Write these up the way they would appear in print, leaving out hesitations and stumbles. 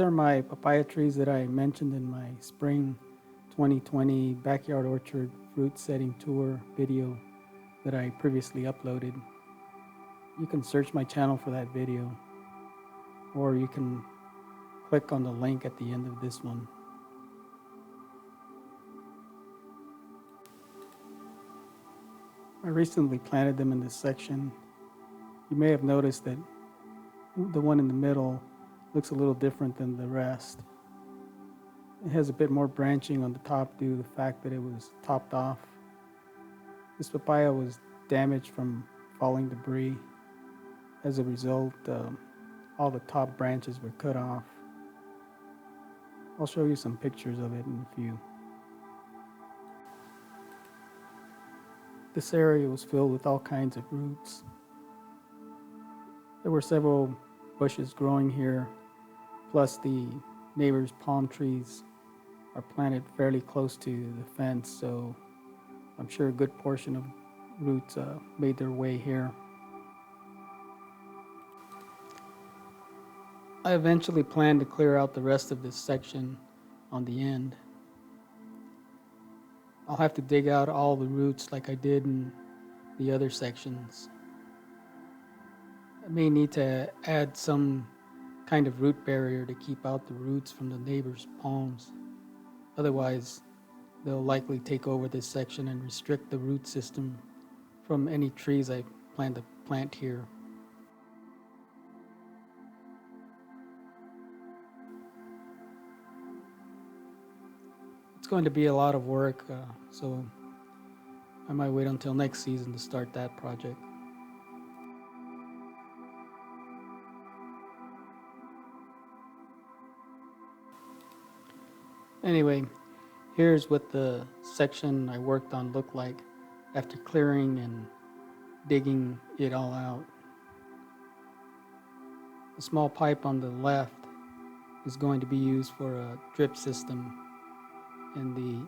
These are my papaya trees that I mentioned in my spring 2020 backyard orchard fruit setting tour video that I previously uploaded. You can search my channel for that video, or you can click on the link at the end of this one. I recently planted them in this section. You may have noticed that the one in the middle looks a little different than the rest. It has a bit more branching on the top due to the fact that it was topped off. This papaya was damaged from falling debris. As a result, all the top branches were cut off. I'll show you some pictures of it in a few. This area was filled with all kinds of roots. There were several bushes growing here, plus the neighbor's palm trees are planted fairly close to the fence, so I'm sure a good portion of roots made their way here. I eventually planned to clear out the rest of this section on the end. I'll have to dig out all the roots like I did in the other sections. I may need to add some kind of root barrier to keep out the roots from the neighbor's palms. Otherwise, they'll likely take over this section and restrict the root system from any trees I plan to plant here. It's going to be a lot of work, so I might wait until next season to start that project. Anyway, here's what the section I worked on looked like after clearing and digging it all out. The small pipe on the left is going to be used for a drip system, and the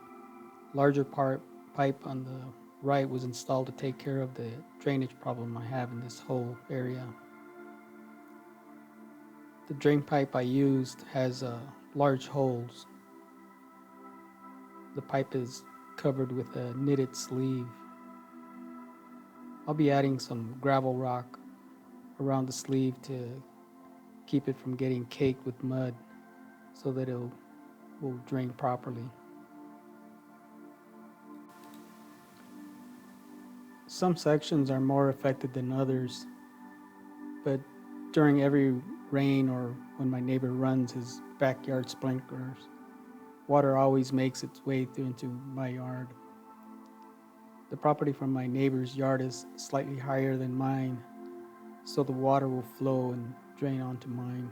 larger pipe on the right was installed to take care of the drainage problem I have in this whole area. The drain pipe I used has large holes. The pipe is covered with a knitted sleeve. I'll be adding some gravel rock around the sleeve to keep it from getting caked with mud so that it will drain properly. Some sections are more affected than others, but during every rain or when my neighbor runs his backyard sprinklers, water always makes its way through into my yard. The property from my neighbor's yard is slightly higher than mine, so the water will flow and drain onto mine.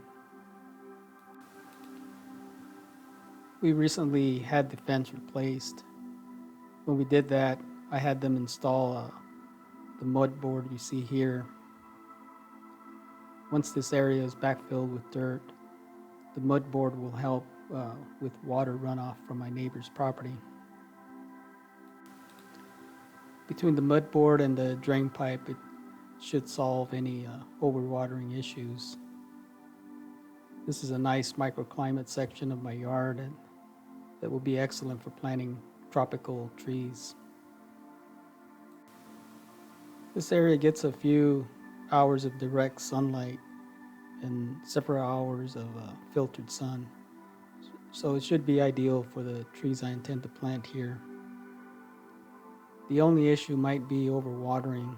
We recently had the fence replaced. When we did that, I had them install the mud board you see here. Once this area is backfilled with dirt, the mud board will help with water runoff from my neighbor's property. Between the mud board and the drain pipe, it should solve any overwatering issues. This is a nice microclimate section of my yard and that will be excellent for planting tropical trees. This area gets a few hours of direct sunlight and several hours of filtered sun, so it should be ideal for the trees I intend to plant here. The only issue might be overwatering,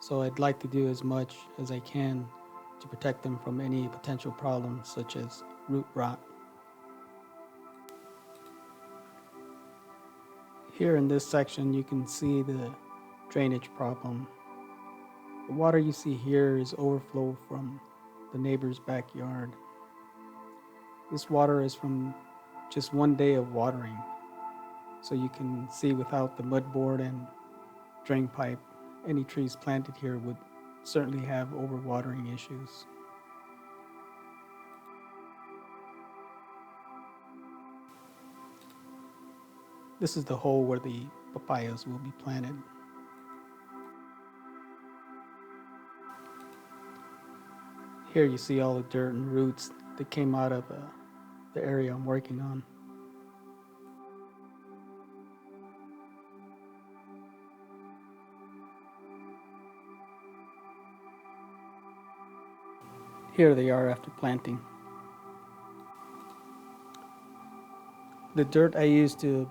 so I'd like to do as much as I can to protect them from any potential problems such as root rot. Here in this section you can see the drainage problem. The water you see here is overflow from the neighbor's backyard. This water is from just one day of watering, so you can see without the mud board and drain pipe, any trees planted here would certainly have overwatering issues. This is the hole where the papayas will be planted. Here you see all the dirt and roots that came out of the area I'm working on. Here they are after planting. The dirt I used to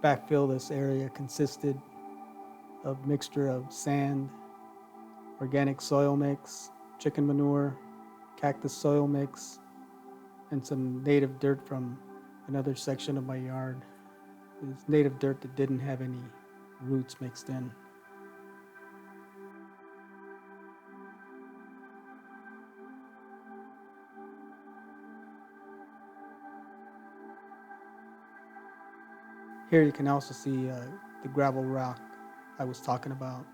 backfill this area consisted of mixture of sand, organic soil mix, chicken manure, cactus soil mix, and some native dirt from another section of my yard. It was native dirt that didn't have any roots mixed in. Here you can also see the gravel rock I was talking about.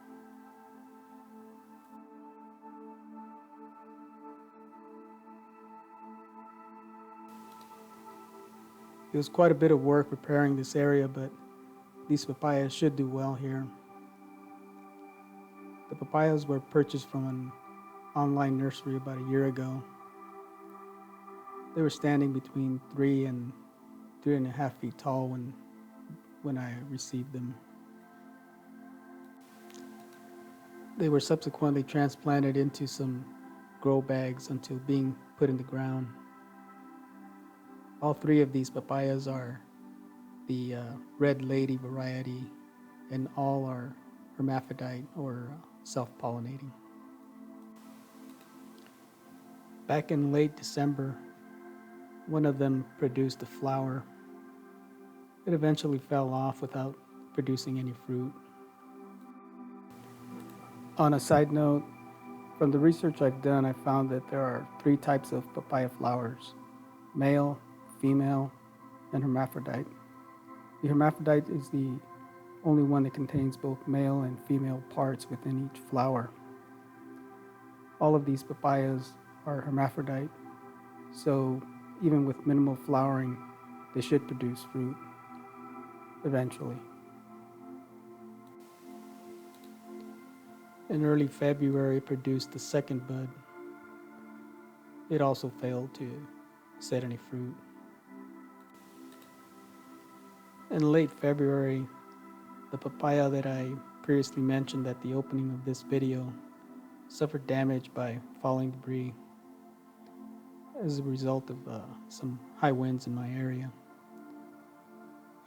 It was quite a bit of work preparing this area, but these papayas should do well here. The papayas were purchased from an online nursery about a year ago. They were standing between 3 and 3.5 feet tall when I received them. They were subsequently transplanted into some grow bags until being put in the ground. All three of these papayas are the Red Lady variety, and all are hermaphrodite or self-pollinating. Back in late December, one of them produced a flower. It eventually fell off without producing any fruit. On a side note, from the research I've done, I found that there are 3 types of papaya flowers: male, female, and hermaphrodite. The hermaphrodite is the only one that contains both male and female parts within each flower. All of these papayas are hermaphrodite, so even with minimal flowering, they should produce fruit eventually. In early February, it produced the second bud. It also failed to set any fruit. In late February, the papaya that I previously mentioned at the opening of this video suffered damage by falling debris as a result of some high winds in my area.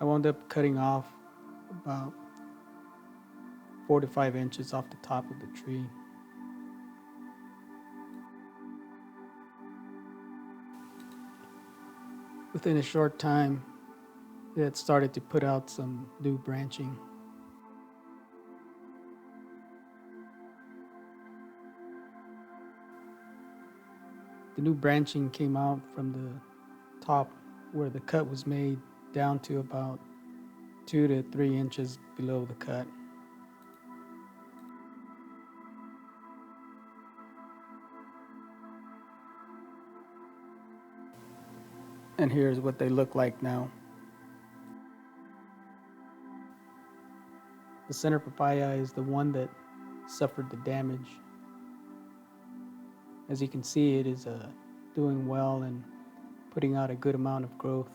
I wound up cutting off about 4 to 5 inches off the top of the tree. Within a short time, it had started to put out some new branching. The new branching came out from the top where the cut was made down to about 2 to 3 inches below the cut. And here's what they look like now. The center papaya is the one that suffered the damage. As you can see, it is doing well and putting out a good amount of growth.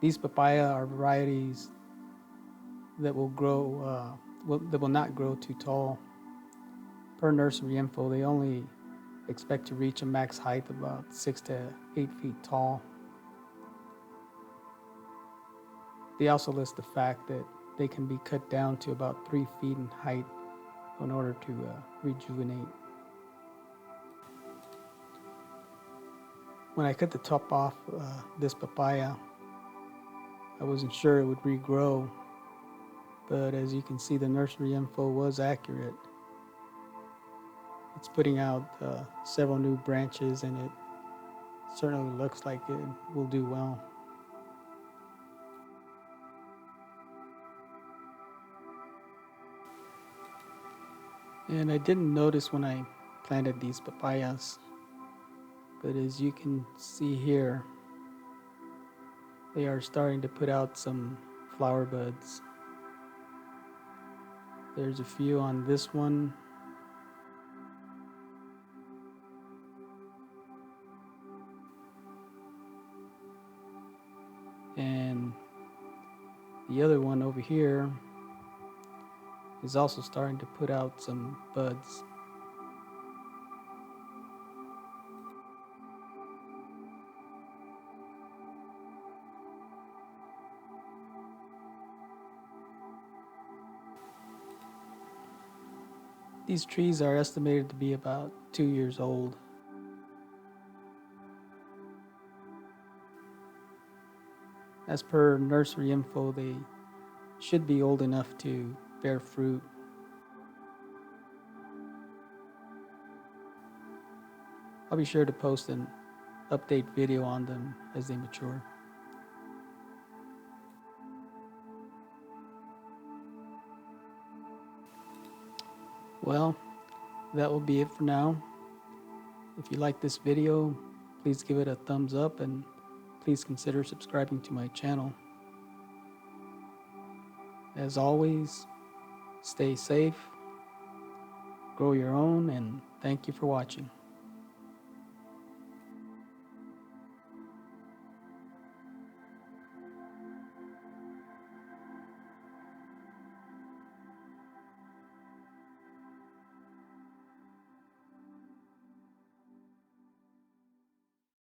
These papaya are varieties that will grow, that will not grow too tall. Per nursery info, they only expect to reach a max height of about 6 to 8 feet tall. They also list the fact that they can be cut down to about 3 feet in height in order to rejuvenate. When I cut the top off this papaya, I wasn't sure it would regrow, but as you can see, the nursery info was accurate. It's putting out several new branches, and it certainly looks like it will do well. And I didn't notice when I planted these papayas, but as you can see here, they are starting to put out some flower buds. There's a few on this one, The other one over here is also starting to put out some buds. These trees are estimated to be about 2 years old. As per nursery info, they should be old enough to bear fruit. I'll be sure to post an update video on them as they mature. Well, that will be it for now. If you like this video, please give it a thumbs up and please consider subscribing to my channel. As always, stay safe, grow your own, and thank you for watching.